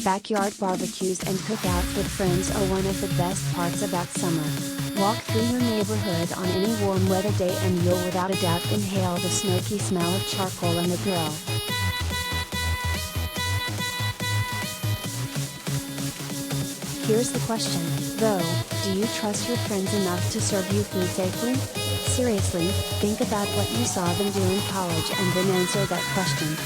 Backyard barbecues and cookouts with friends are one of the best parts about summer. Walk through your neighborhood on any warm weather day and you'll without a doubt inhale the smoky smell of charcoal on the grill. Here's the question, though, do you trust your friends enough to serve you food safely? Seriously, think about what you saw them do in college and then answer that question.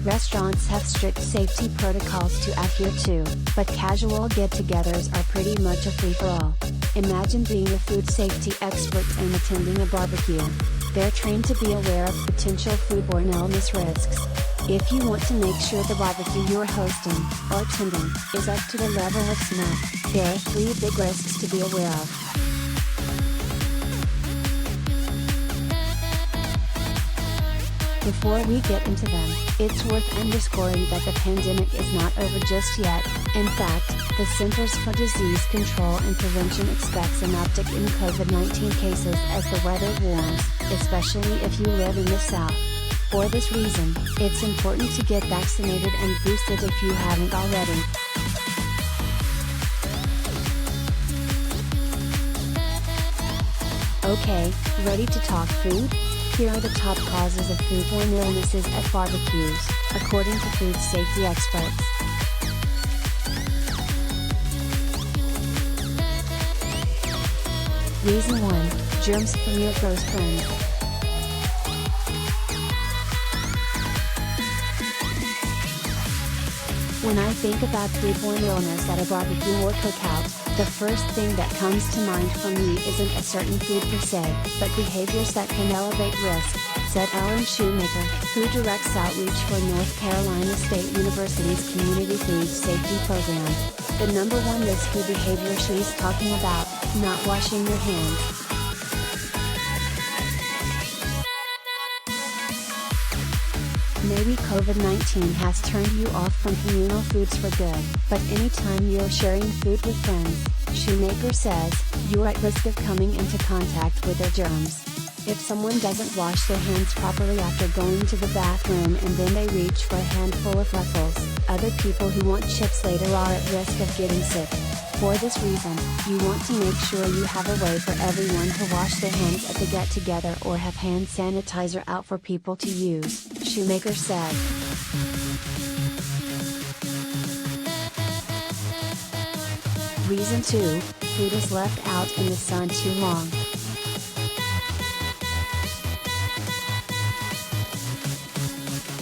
Restaurants have strict safety protocols to adhere to, but casual get-togethers are pretty much a free-for-all. Imagine being a food safety expert and attending a barbecue. They're trained to be aware of potential foodborne illness risks. If you want to make sure the barbecue you're hosting, or attending, is up to the level of snuff, there are 3 big risks to be aware of. Before we get into them, it's worth underscoring that the pandemic is not over just yet. In fact, the Centers for Disease Control and Prevention expects an uptick in COVID-19 cases as the weather warms, especially if you live in the South. For this reason, it's important to get vaccinated and boosted if you haven't already. Okay, ready to talk food? Here are the top causes of foodborne illnesses at barbecues, according to food safety experts. Reason 1, germs from your close friends. When I think about foodborne illness at a barbecue or cookout, the first thing that comes to mind for me isn't a certain food per se, but behaviors that can elevate risk, said Ellen Shoemaker, who directs outreach for North Carolina State University's Community Food Safety Program. The number 1 risky behavior she's talking about, not washing your hands. Maybe COVID-19 has turned you off from communal foods for good, but anytime you're sharing food with friends, Shoemaker says, you're at risk of coming into contact with their germs. If someone doesn't wash their hands properly after going to the bathroom and then they reach for a handful of Ruffles, other people who want chips later are at risk of getting sick. For this reason, you want to make sure you have a way for everyone to wash their hands at the get-together or have hand sanitizer out for people to use, Shoemaker said. Reason 2, food is left out in the sun too long.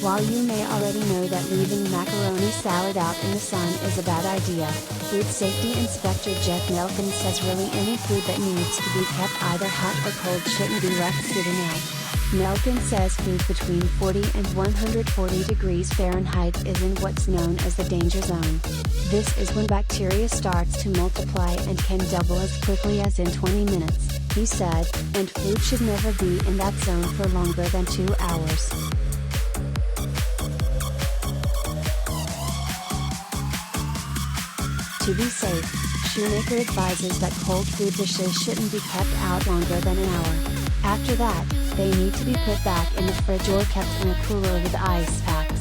While you may already know that leaving macaroni salad out in the sun is a bad idea, Food Safety Inspector Jeff Melkin says really any food that needs to be kept either hot or cold shouldn't be left sitting out. Melkin says food between 40 and 140 degrees Fahrenheit is in what's known as the danger zone. This is when bacteria starts to multiply and can double as quickly as in 20 minutes, he said, and food should never be in that zone for longer than 2 hours. To be safe, Shoemaker advises that cold food dishes shouldn't be kept out longer than an hour. After that, they need to be put back in the fridge or kept in a cooler with ice packs.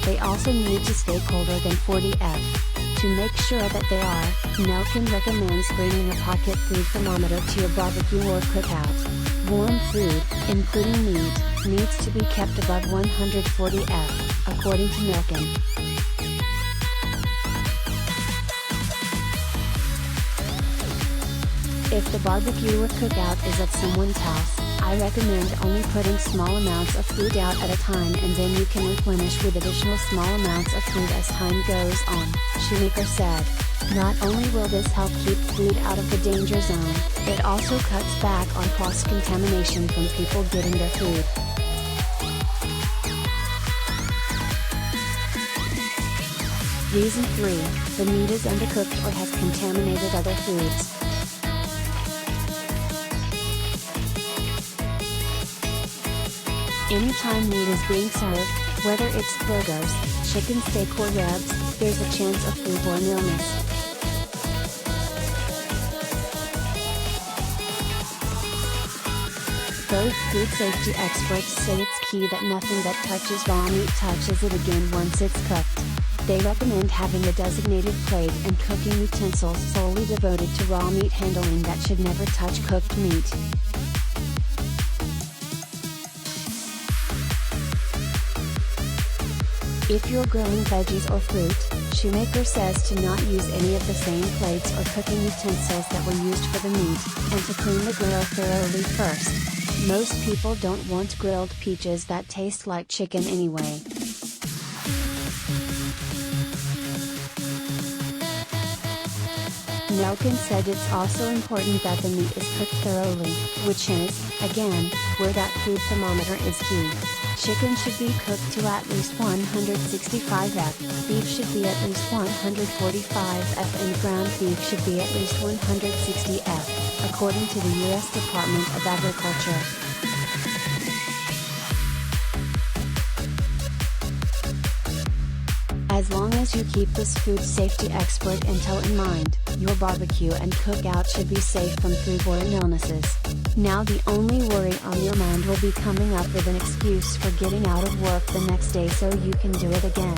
They also need to stay colder than 40 F. To make sure that they are, Melkin recommends bringing a pocket food thermometer to your barbecue or cookout. Warm food, including meat, needs to be kept above 140 F, according to Melkin. If the barbecue or cookout is at someone's house, I recommend only putting small amounts of food out at a time and then you can replenish with additional small amounts of food as time goes on, Shoemaker said. Not only will this help keep food out of the danger zone, it also cuts back on cross-contamination from people getting their food. Reason 3, the meat is undercooked or has contaminated other foods. Anytime meat is being served, whether it's burgers, chicken steak or ribs, there's a chance of foodborne illness. Both food safety experts say it's key that nothing that touches raw meat touches it again once it's cooked. They recommend having a designated plate and cooking utensils solely devoted to raw meat handling that should never touch cooked meat. If you're grilling veggies or fruit, Shoemaker says to not use any of the same plates or cooking utensils that were used for the meat, and to clean the grill thoroughly first. Most people don't want grilled peaches that taste like chicken anyway. Nelkin said it's also important that the meat is cooked thoroughly, which is, again, where that food thermometer is key. Chicken should be cooked to at least 165 F, beef should be at least 145 F, and ground beef should be at least 160 F, according to the U.S. Department of Agriculture. As long as you keep this food safety expert intel in mind, your barbecue and cookout should be safe from foodborne illnesses. Now the only worry on your mind will be coming up with an excuse for getting out of work the next day so you can do it again.